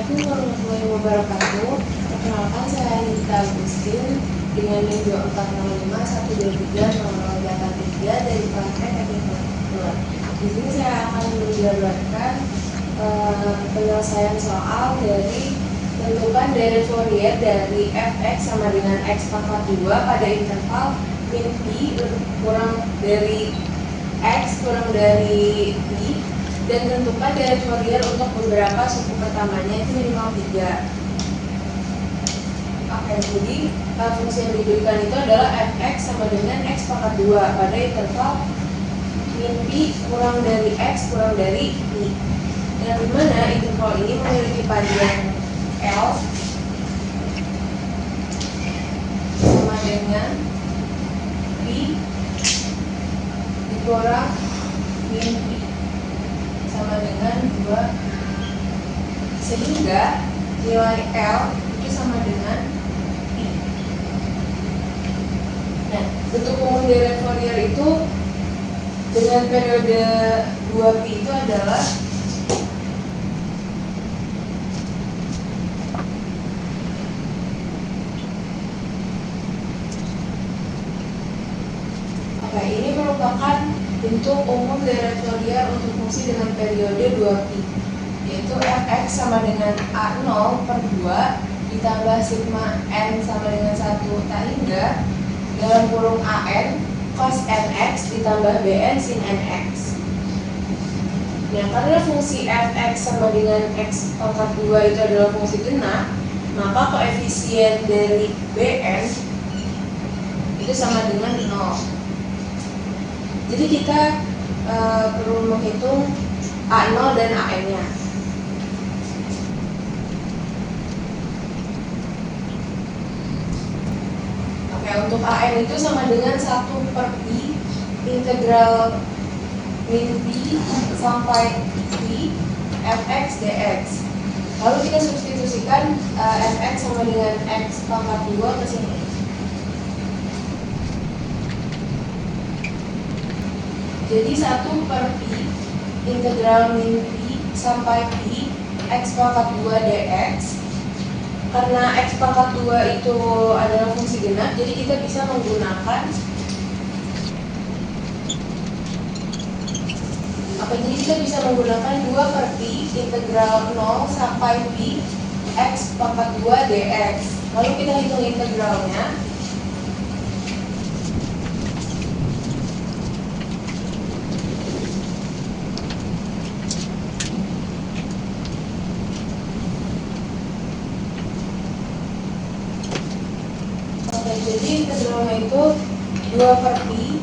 Assalamualaikum warahmatullahi wabarakatuh. Perkenalkan, saya Anita Agustin dengan NIM 2405123083 dari Praktek Teknik Komputer. Di sini saya akan menjabarkan penyelesaian soal dari tentukan deret Fourier dari fx sama dengan x pangkat 2 pada interval min pi kurang dari x kurang dari pi, dan tentukan deret Fourier untuk beberapa suku pertamanya itu minimal 3. Oke, jadi fungsi yang diberikan itu adalah fx sama dengan x pangkat 2 pada interval min pi kurang dari x kurang dari pi, yang dimana interval ini memiliki panjang L sama dengan pi dikurang min pi sama dengan 2, sehingga nilai L itu sama dengan pi. Nah, bentuk umum deret Fourier itu dengan periode 2pi itu adalah ini merupakan bentuk umum deret Fourier untuk fungsi dengan periode 2pi, yaitu fx sama dengan a0 per 2 ditambah sigma n sama dengan 1 tak hingga dalam kurung an cos nx ditambah bn sin nx. Nah, karena fungsi fx sama dengan x pangkat 2 itu adalah fungsi genap, maka koefisien dari bn itu sama dengan 0. Jadi kita perlu menghitung A0 dan AN-nya. Oke, untuk AN itu sama dengan 1 per pi integral min pi sampai pi fx dx. Lalu kita substitusikan fx sama dengan x pangkat 2 ke sini. Jadi 1 per pi integral min pi sampai pi x pangkat 2 dx. Karena x pangkat 2 itu adalah fungsi genap, jadi kita bisa menggunakan jadi kita bisa menggunakan 2 per pi integral 0 sampai pi x pangkat 2 dx. Lalu kita hitung integralnya. Jadi integralnya itu 2 per pi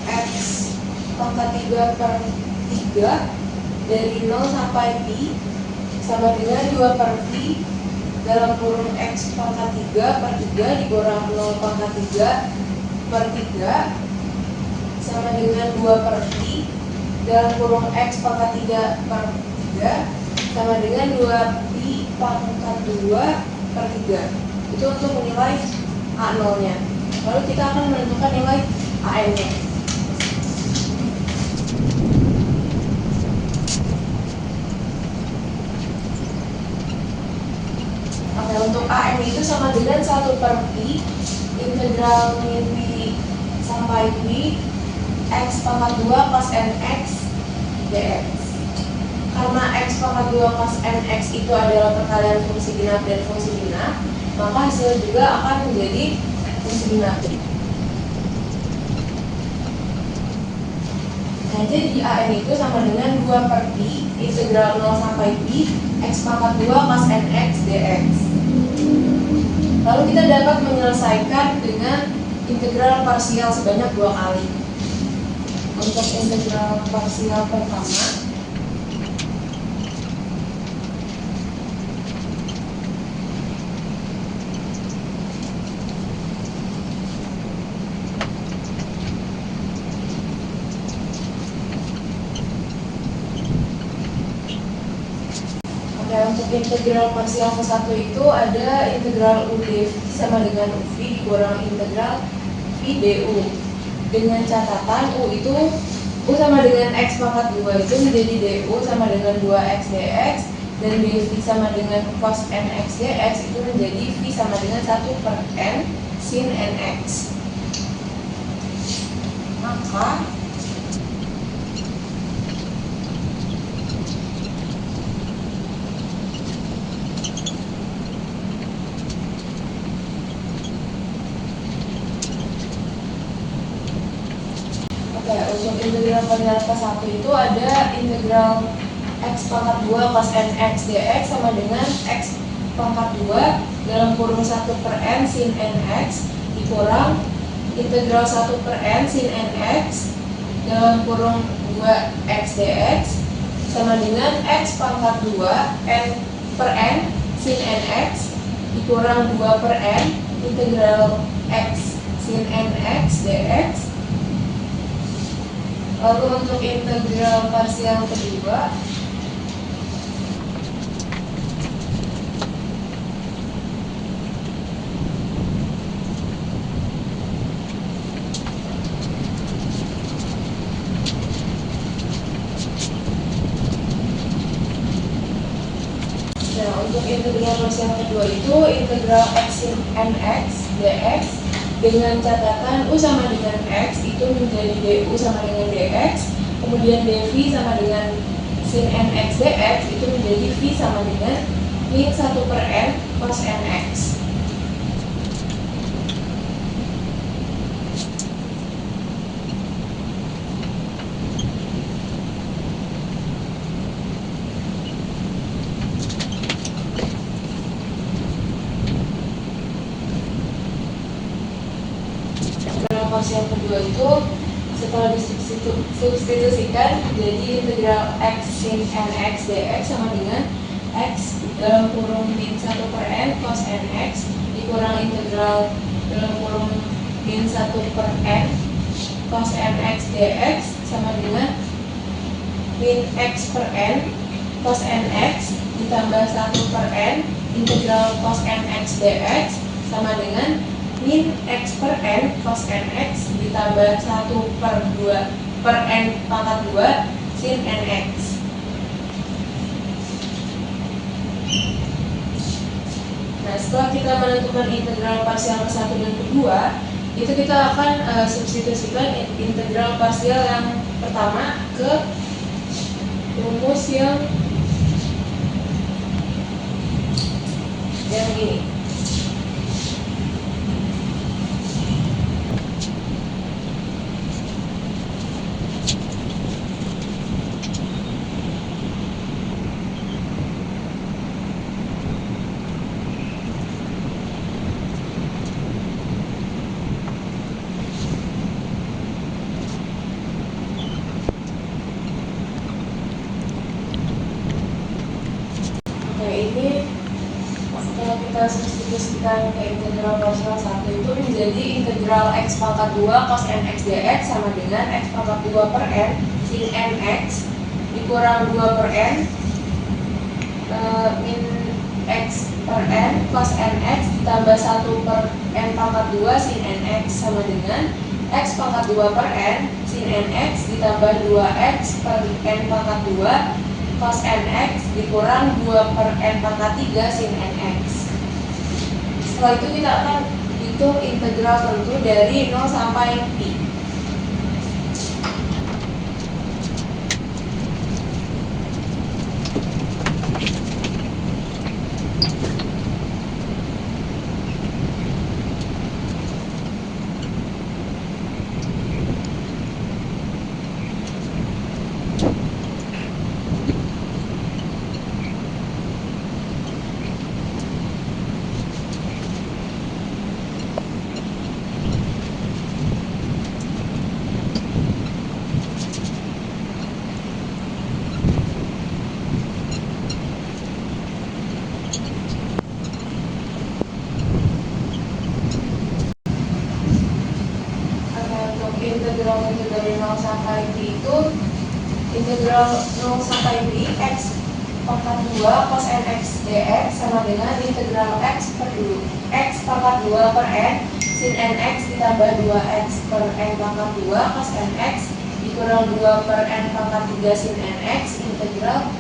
x pangkat 3 per 3 dari 0 sampai pi sama dengan 2 per pi dalam kurung x pangkat 3 per 3 dikurang 0 pangkat 3 per 3 sama dengan 2 per pi dalam kurung x pangkat 3 per 3 sama dengan 2 pi pangkat 2 per 3. Itu untuk menilai A0-nya. Lalu kita akan menentukan nilai AN-nya. Oke, untuk AN itu sama dengan 1 per pi integral min pi sampai pi x pangkat 2 cos nx dx. Karena x pangkat 2 cos nx itu adalah perkalian fungsi genap dan fungsi genap, maka hasilnya juga akan menjadi fungsi genap. Nah, jadi AN itu sama dengan 2 per pi integral 0 sampai pi x pangkat 2 cos nx dx. Lalu kita dapat menyelesaikan dengan integral parsial sebanyak 2 kali. Untuk integral parsial pertama, untuk integral parsial ke-1 itu ada integral u dv sama dengan u v dikurang integral v du. Dengan catatan u sama dengan x pangkat 2 itu menjadi du sama dengan 2x dx dan dv sama dengan cos nx dx itu menjadi v sama dengan 1 per n sin nx. Maka untuk integral kardinal ke-1 itu ada integral x pangkat 2 cos nx dx sama dengan x pangkat 2 dalam kurung 1 per n sin nx dikurang integral 1 per n sin nx dalam kurung 2x dx sama dengan x pangkat 2 n per n sin nx dikurang 2 per n integral x sin nx dx. Lalu untuk integral parsial kedua, untuk integral parsial kedua itu integral x sin nx dx dengan catatan u sama dengan x itu menjadi du sama dengan dx, kemudian dv sama dengan sin nx dx itu menjadi v sama dengan min 1 per n cos nx. Yang kedua itu setelah disubstitusikan jadi integral x sin nx dx sama dengan x dalam kurung min 1 per n cos nx dikurang integral dalam kurung min 1 per n cos nx dx sama dengan min x per n cos nx ditambah 1 per n integral cos nx dx sama dengan min x per n cos nx ditambah 1 per 2 per n pangkat 2 sin nx. Nah, setelah kita menentukan integral parsial ke-1 dan kedua, itu kita akan substitusikan integral parsial yang pertama ke rumus yang ini. Kita substitusikan ke integral parsial 1 itu menjadi integral x pangkat 2 cos nx dx sama dengan x pangkat 2 per n sin nx dikurang 2 per n min x per n cos nx ditambah 1 per n pangkat 2 sin nx sama dengan x pangkat 2 per n sin nx ditambah 2x per n pangkat 2 cos nx dikurang 2 per n pangkat 3 sin nx. Setelah itu kita akan hitung integral tentu dari 0 sampai pi. Integral dari 0 sampai pi itu integral 0 sampai pi x pangkat 2 cos nx dx sama dengan integral x pangkat 2 per n sin nx ditambah 2x per n pangkat 2 cos nx dikurang 2 per n pangkat 3 sin nx integral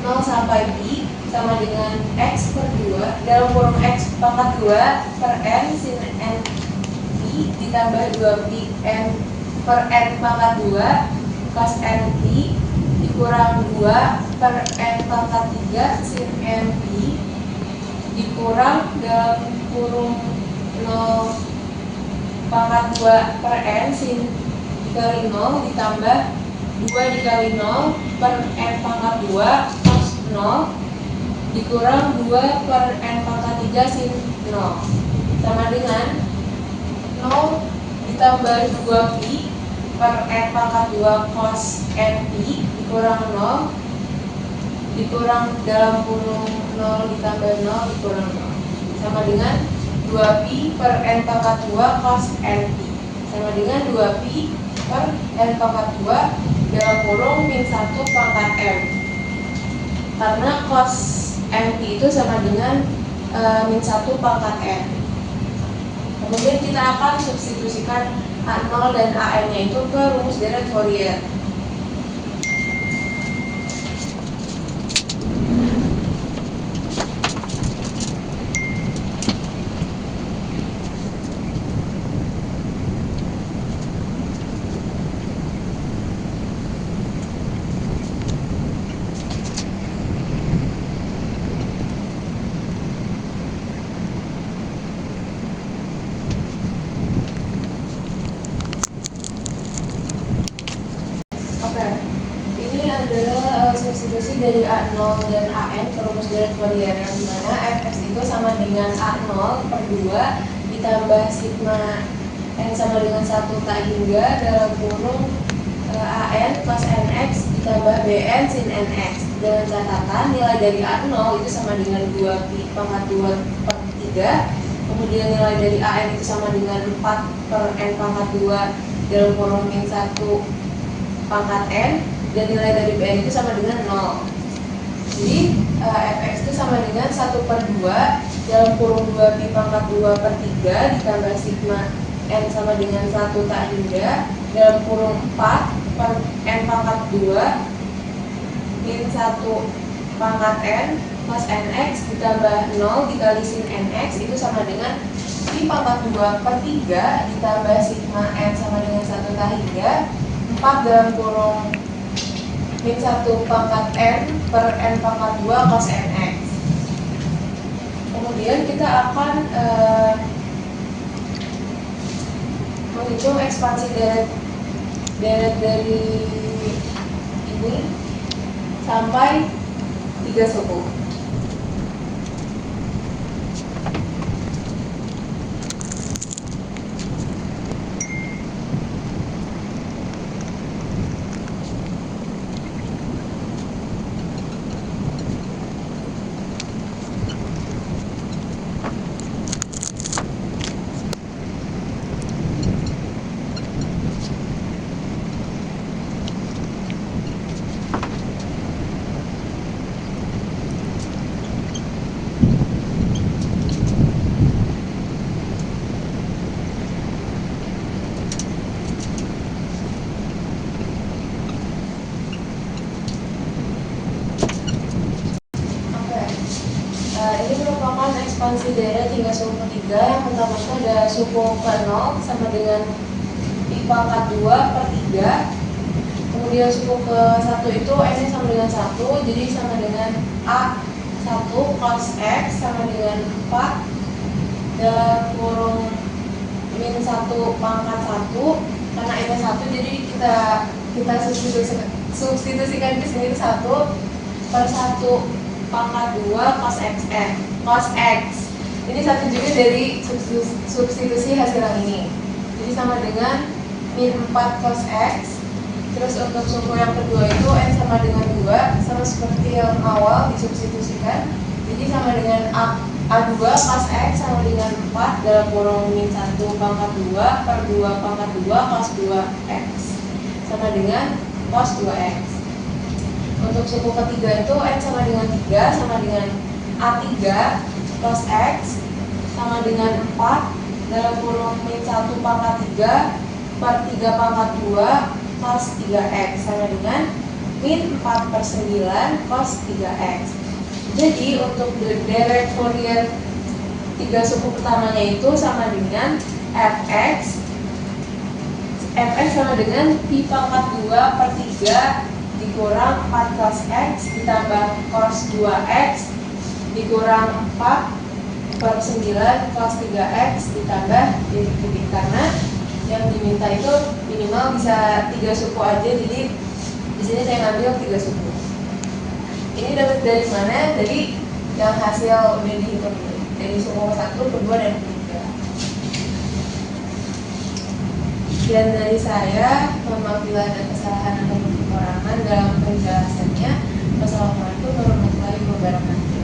0 sampai pi sama dengan X per 2 dalam kurung X pangkat 2 per N sin N Pi ditambah 2Pi N per N pangkat 2 cos N Pi dikurang 2 per N pangkat 3 sin N Pi dikurang dalam kurung 0 pangkat 2 per N sin dikali 0 ditambah 2 dikali 0 per N pangkat 2 cos 0 dikurang 2 per N pangkat 3 sin 0 sama dengan 0 ditambah 2Pi per N pangkat 2 cos N Pi dikurang 0 dikurang dalam kurung 0 ditambah 0 dikurang 0 sama dengan 2Pi per N pangkat 2 cos N Pi sama dengan 2Pi per N pangkat 2 dalam kurung min 1 pangkat M karena cos N Pi itu sama dengan min 1 pangkat N. Kemudian kita akan substitusikan A0 dan AN nya itu ke rumus deret Fourier. Substitusi dari A0 dan AN ke rumus deret Fourier yang dimana Fx itu sama dengan A0 per 2 ditambah sigma N sama dengan 1 tak hingga dalam kurung AN cos NX ditambah BN sin NX dengan catatan nilai dari A0 itu sama dengan 2Pi pangkat 2 per 3 kemudian nilai dari AN itu sama dengan 4 per N pangkat 2 dalam kurung min 1 pangkat N dan nilai dari BN itu sama dengan 0. Jadi Fx itu sama dengan 1 per 2 dalam kurung 2Pi pangkat 2 per 3 ditambah sigma N sama dengan 1 tak hingga dalam kurung 4 per N pangkat 2 min 1 pangkat N plus NX ditambah 0 dikali sin NX itu sama dengan Pi pangkat 2 per 3 ditambah sigma N sama dengan 1 tak hingga 4 dalam kurung min 1 pangkat N per N pangkat 2 cos NX. Kemudian kita akan menghitung ekspansi deret dari ini sampai 3 suku. Ini merupakan ekspansi deret hingga suku ketiga. Yang pertama itu ada suku ke-0 sama dengan Pi pangkat 2 per 3. Kemudian suku ke-1 itu N sama dengan 1, jadi sama dengan A1 cos X sama dengan 4 dalam kurung min 1 pangkat 1. Karena ini 1, jadi kita substitusikan di sini 1 per 1 pangkat 2 cos XN cos X ini satu juga dari substitusi hasil yang ini, jadi sama dengan min 4 cos X. Terus untuk suku yang kedua itu N sama dengan 2, sama seperti yang awal disubstitusikan, jadi sama dengan A2 cos X sama dengan 4 dalam kurung min 1 pangkat 2 per 2 pangkat 2 cos 2X sama dengan cos 2X. Untuk suku ketiga itu N sama dengan 3 sama dengan A3 cos X sama dengan 4 dalam kurung min 1 pangkat 3 per 3 pangkat 2 cos 3X sama dengan min 4 per 9 cos 3X. Jadi untuk deret Fourier tiga suku pertamanya itu sama dengan fx sama dengan pi pangkat 2 per 3 dikurang 4 cos x ditambah cos 2x dikurang 4 per 9 cos 3x ditambah titik-titik, karena yang diminta itu minimal bisa 3 suku aja, jadi di sini saya ngambil 3 suku. Ini dapat dari mana? Dari yang hasil udah dihitung dari suku ke-1, ke-2, dan ke-3. Dan dari saya, mohon maaf bila ada kesalahan atau kekurangan dalam penjelasannya. Wassalamualaikum warahmatullahi wabarakatuh.